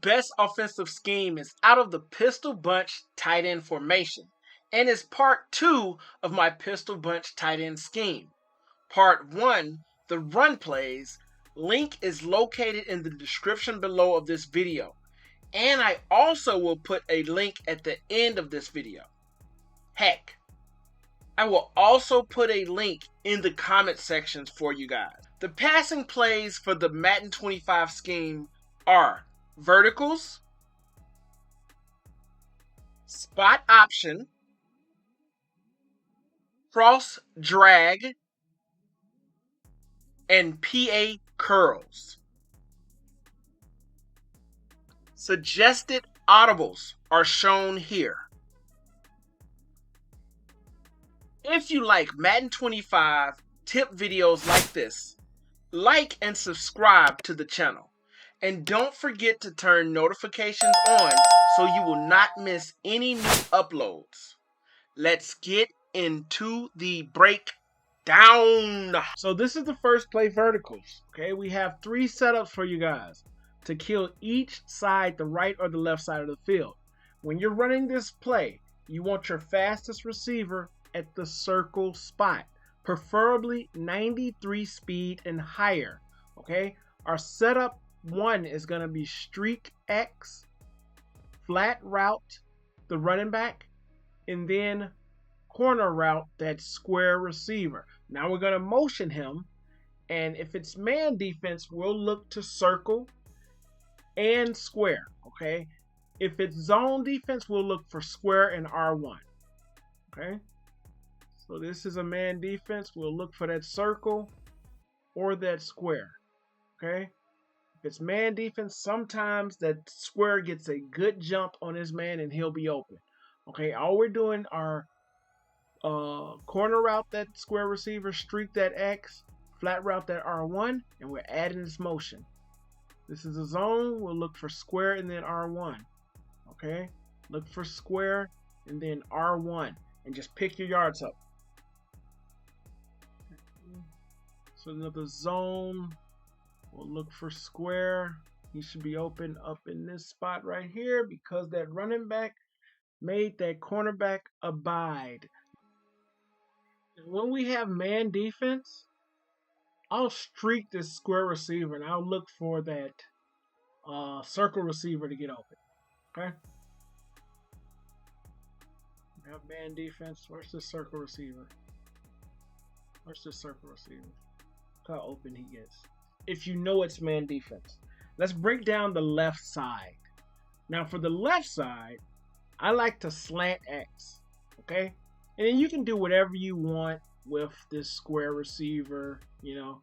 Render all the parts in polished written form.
best offensive scheme is out of the pistol bunch tight end formation and is part 2 of my pistol bunch tight end scheme. Part 1, the run plays, link is located in the description below of this video. And I also will put a link at the end of this video. Heck, I will also put a link in the comment sections for you guys. The passing plays for the Madden 25 scheme are verticals, spot option, cross drag, and PA curls. Suggested audibles are shown here. If you like Madden 25 tip videos like this, like and subscribe to the channel. And don't forget to turn notifications on so you will not miss any new uploads. Let's get into the breakdown. So this is the first play, verticals. Okay, we have 3 setups for you guys to kill each side, the right or the left side of the field. When you're running this play, you want your fastest receiver at the circle spot, preferably 93 speed and higher. Okay, our setup 1 is going to be streak X, flat route the running back, and then corner route that square receiver. Now we're going to motion him, and if it's man defense, we'll look to circle and square. Okay, if it's zone defense, we'll look for square and R1. Okay, so this is a man defense. We'll look for that circle or that square. Okay, if it's man defense, sometimes that square gets a good jump on his man and he'll be open. Okay, all we're doing are corner route that square receiver, streak that X, flat route that R1, and we're adding this motion. This is a zone. We'll look for square and then R1. Okay, look for square and then R1, and just pick your yards up. So another zone, we'll look for square. He should be open up in this spot right here because that running back made that cornerback abide. And when we have man defense, I'll streak this square receiver and I'll look for that circle receiver to get open. Okay? We have man defense. Where's the circle receiver? Where's the circle receiver? Look how open he gets. If you know it's man defense. Let's break down the left side. Now for the left side, I like to slant X. Okay? And then you can do whatever you want with this square receiver. You know,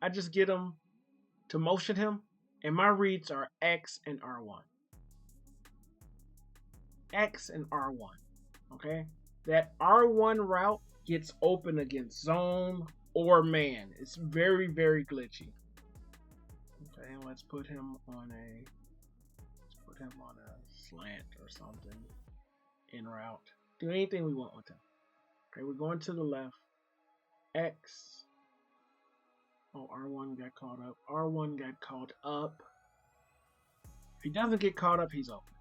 I just get him to motion him, and my reads are X and R1. X and R1. Okay? That R1 route gets open against zone or man. It's very, very glitchy. Okay, let's put him on a slant or something in route. Do anything we want with him. Okay, we're going to the left. X. Oh, R1 got caught up. R1 got caught up. If he doesn't get caught up, he's open.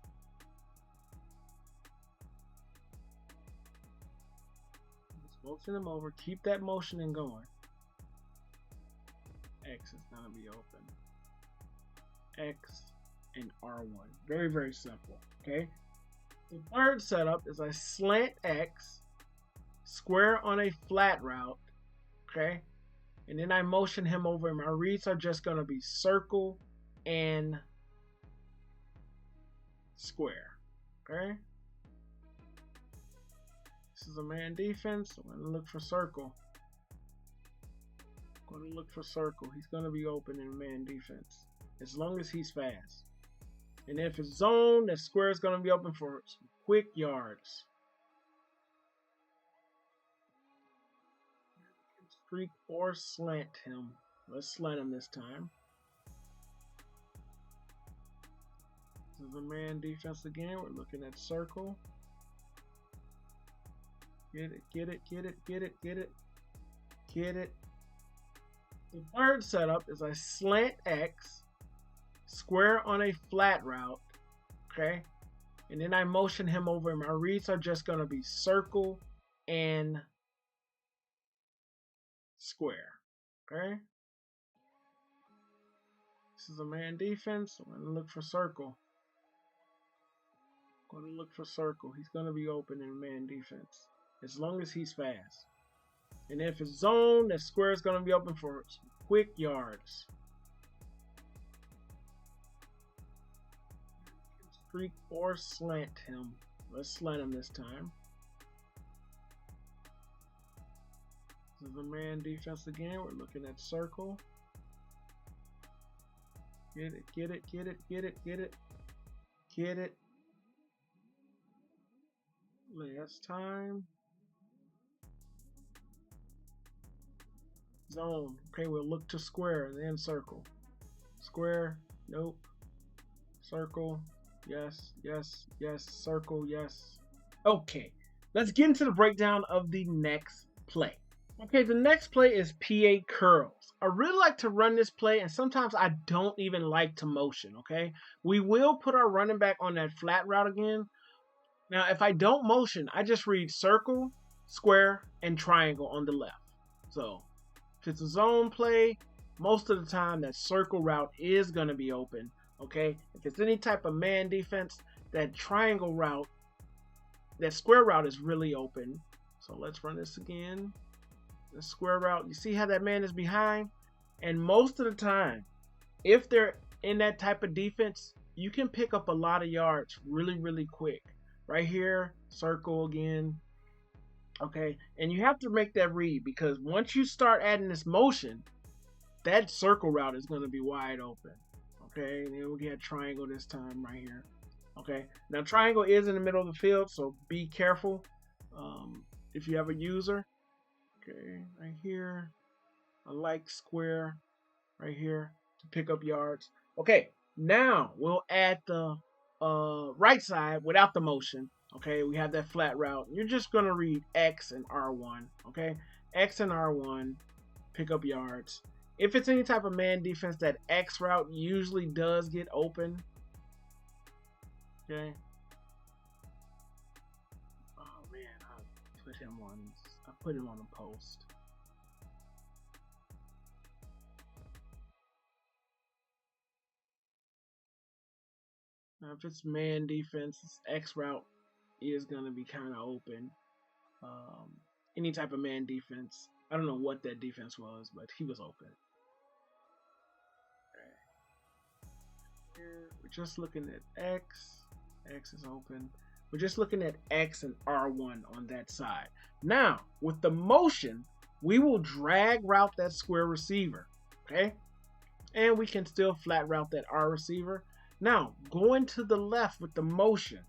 Motion him over, keep that motioning going. X is gonna be open. X and R1. Very, very simple. Okay. The third setup is I slant X, square on a flat route. Okay. And then I motion him over, and my reads are just gonna be circle and square. Okay. This is a man defense. I'm going to look for circle. He's going to be open in man defense as long as he's fast. And if it's zone, that square is going to be open for some quick yards. Streak or slant him. Let's slant him this time. This is a man defense again. We're looking at circle. Get it, get it, get it, get it, get it, get it. The third setup is I slant X, square on a flat route, okay? And then I motion him over, and my reads are just going to be circle and square, okay? This is a man defense. I'm going to look for circle. I'm going to look for circle. He's going to be open in man defense as long as he's fast. And if it's zone, that square is going to be open for quick yards. Streak or slant him. Let's slant him this time. This is a man defense again. We're looking at circle. Get it, get it, get it, get it, get it, get it. Last time. Zone. Okay, we'll look to square and then circle. Square. Nope. Circle. Yes, yes, yes. Circle. Yes. Okay, let's get into the breakdown of the next play. Okay, the next play is PA curls. I really like to run this play, and sometimes I don't even like to motion, okay? We will put our running back on that flat route again. Now, if I don't motion, I just read circle, square, and triangle on the left. So, if it's a zone play, most of the time that circle route is going to be open, okay? If it's any type of man defense, that triangle route, that square route is really open. So let's run this again. The square route, you see how that man is behind? And most of the time, if they're in that type of defense, you can pick up a lot of yards really, really quick. Right here, circle again. Okay, and you have to make that read, because once you start adding this motion, that circle route is going to be wide open. Okay, and then we get triangle this time right here. Okay, now triangle is in the middle of the field, so be careful if you have a user. Okay, right here, I like square right here to pick up yards. Okay, now we'll add the right side without the motion. Okay, we have that flat route. You're just gonna read X and R1. Okay, X and R1, pick up yards. If it's any type of man defense, that X route usually does get open. Okay. Oh man, I put him on a post. Now, if it's man defense, this X route is going to be kind of open. Any type of man defense. I don't know what that defense was, but he was open. Okay. Here, we're just looking at X. X is open. We're just looking at X and R1 on that side. Now, with the motion, we will drag route that square receiver. Okay? And we can still flat route that R receiver. Now, going to the left with the motion,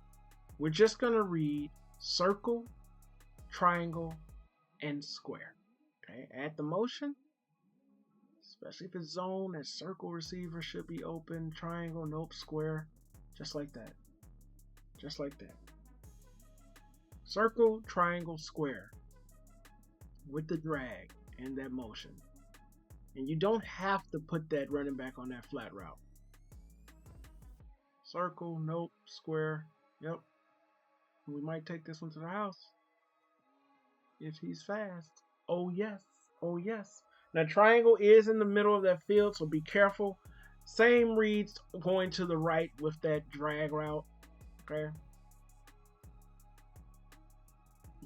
we're just going to read circle, triangle, and square. Okay, add the motion. Especially if it's zone, that circle receiver should be open. Triangle, nope, square. Just like that. Just like that. Circle, triangle, square. With the drag and that motion. And you don't have to put that running back on that flat route. Circle, nope, square, yep. We might take this one to the house. If he's fast. Oh yes, oh yes. Now triangle is in the middle of that field, so be careful. Same reads going to the right with that drag route. Okay.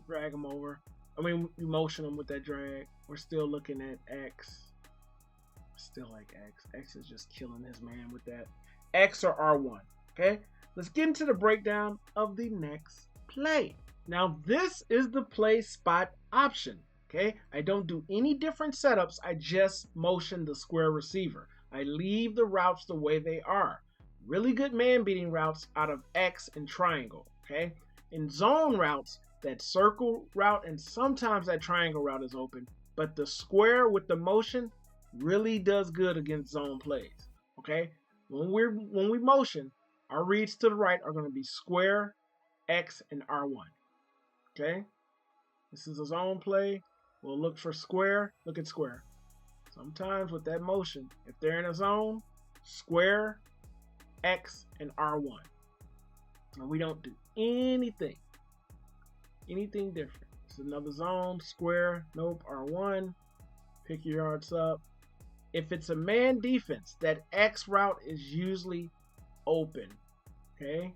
Drag him over. I mean, you motion him with that drag. We're still looking at X. Still like X. X is just killing his man with that. X or R1. Okay, let's get into the breakdown of the next play. Now, this is the play spot option. Okay, I don't do any different setups. I just motion the square receiver. I leave the routes the way they are. Really good man beating routes out of X and triangle. Okay, in zone routes, that circle route and sometimes that triangle route is open, but the square with the motion really does good against zone plays. Okay, when we motion, our reads to the right are going to be square, X, and R1. Okay? This is a zone play. We'll look for square. Look at square. Sometimes with that motion, if they're in a zone, square X, and R1. And we don't do anything different. It's another zone, square, nope, R1, pick your yards up. If it's a man defense, that X route is usually open, okay?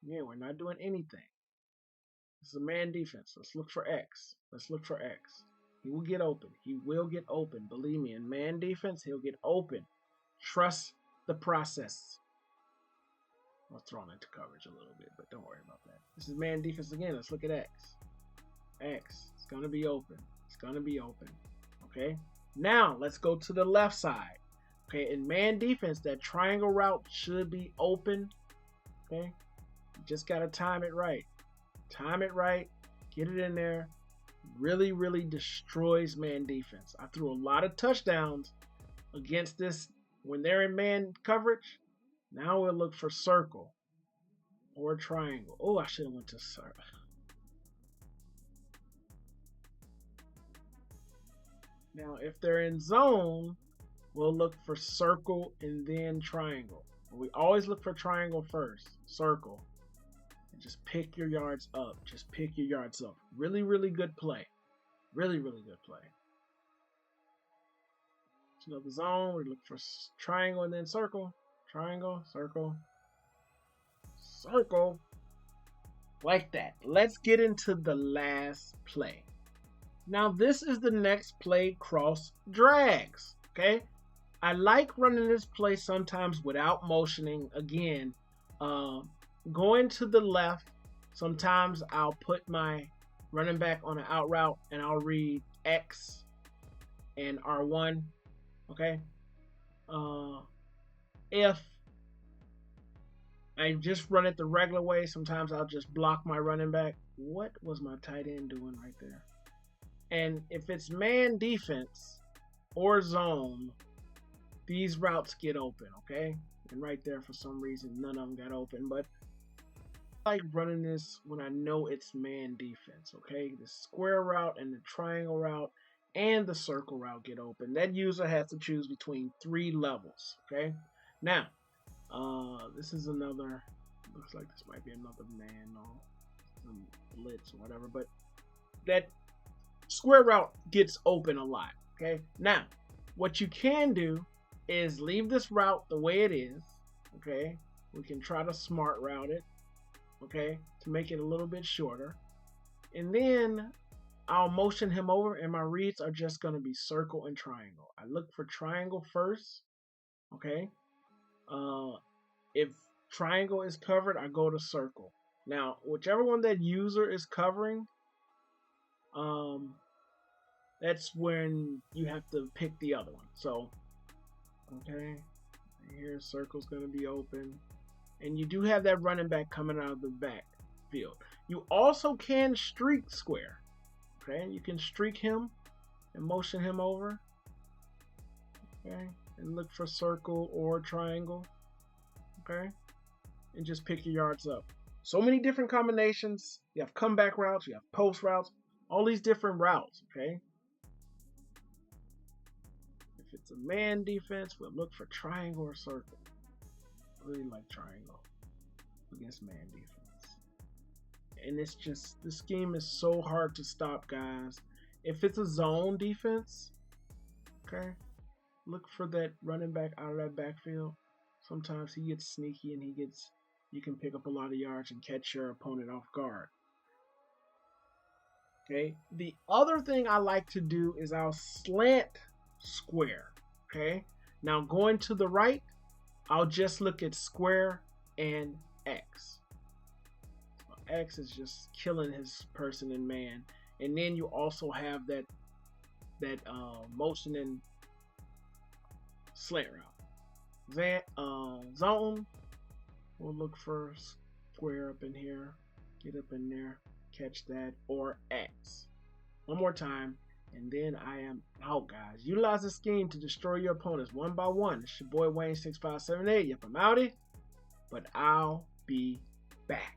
Yeah, we're not doing anything. This is a man defense. Let's look for X. Let's look for X. He will get open. He will get open. Believe me, in man defense, he'll get open. Trust the process. I'll throw it into coverage a little bit, but don't worry about that. This is man defense again. Let's look at X. X. It's going to be open. It's going to be open. Okay? Now, let's go to the left side. Okay, in man defense, that triangle route should be open. Okay? You just got to time it right. Time it right. Get it in there. Really, really destroys man defense. I threw a lot of touchdowns against this when they're in man coverage. Now we'll look for circle or triangle. Oh, I should have went to circle. Now, if they're in zone, we'll look for circle and then triangle. We always look for triangle first. Circle. And just pick your yards up. Just pick your yards up. Really, really good play. Really, really good play. It's another zone. We look for triangle and then circle. Triangle, circle, circle. Like that. Let's get into the last play. Now, this is the next play, cross drags. Okay? I like running this play sometimes without motioning. Again, going to the left, sometimes I'll put my running back on an out route and I'll read X and R1. Okay? If I just run it the regular way, sometimes I'll just block my running back. What was my tight end doing right there? And if it's man defense or zone, these routes get open, okay? And right there, for some reason, none of them got open. But I like running this when I know it's man defense, okay? The square route and the triangle route and the circle route get open. That user has to choose between 3 levels, okay? Now, this is another, looks like this might be another man or some blitz or whatever, but that square route gets open a lot, okay? Now, what you can do is leave this route the way it is, okay? We can try to smart route it, okay, to make it a little bit shorter. And then I'll motion him over and my reads are just going to be circle and triangle. I look for triangle first, okay? If triangle is covered, I go to circle. Now, whichever one that user is covering, that's when you have to pick the other one. So, okay, here circle's going to be open. And you do have that running back coming out of the backfield. You also can streak square. Okay, you can streak him and motion him over. Okay, and look for circle or triangle. Okay, and just pick your yards up. So many different combinations. You have comeback routes, you have post routes, all these different routes. Okay, if it's a man defense, we'll look for triangle or circle. I really like triangle against man defense. And it's just, the scheme is so hard to stop, guys. If it's a zone defense, okay, look for that running back out of that backfield. Sometimes he gets sneaky and you can pick up a lot of yards and catch your opponent off guard. Okay, the other thing I like to do is I'll slant square. Okay, now going to the right, I'll just look at square and X. X is just killing his person in man. And then you also have that motion and slant route. Zone, we'll look for square up in here, get up in there, catch that, or X. One more time, and then I am out, guys. Utilize the scheme to destroy your opponents one by one. It's your boy Wayne 6578. Yep, I'm outie, but I'll be back.